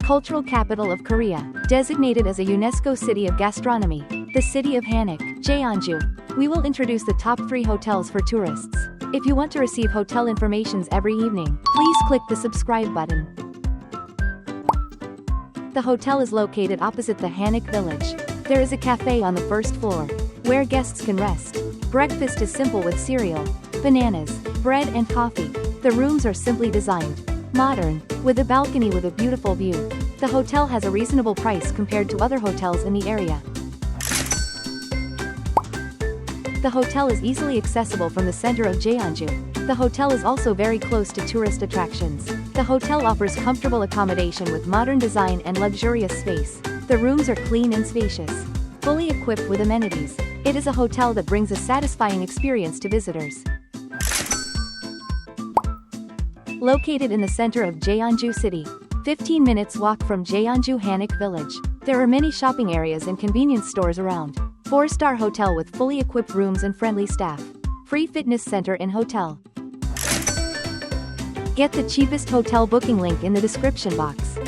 Cultural capital of Korea, designated as a UNESCO City of Gastronomy, the city of Hanok, Jeonju. We will introduce the top 3 hotels for tourists. If you want to receive hotel informations every evening, please click the subscribe button. The hotel is located opposite the Hanok village. There is a cafe on the first floor, where guests can rest. Breakfast is simple with cereal, bananas, bread and coffee. The rooms are simply designed, modern, with a balcony with a beautiful view. The hotel has a reasonable price compared to other hotels in the area. The hotel is easily accessible from the center of Jeonju. The hotel is also very close to tourist attractions. The hotel offers comfortable accommodation with modern design and luxurious space. The rooms are clean and spacious, fully equipped with amenities. It is a hotel that brings a satisfying experience to visitors. Located in the center of Jeonju City, 15 minutes walk from Jeonju Hanok Village, there are many shopping areas and convenience stores around. 4-star hotel with fully equipped rooms and friendly staff. Free fitness center in hotel. Get the cheapest hotel booking link in the description box.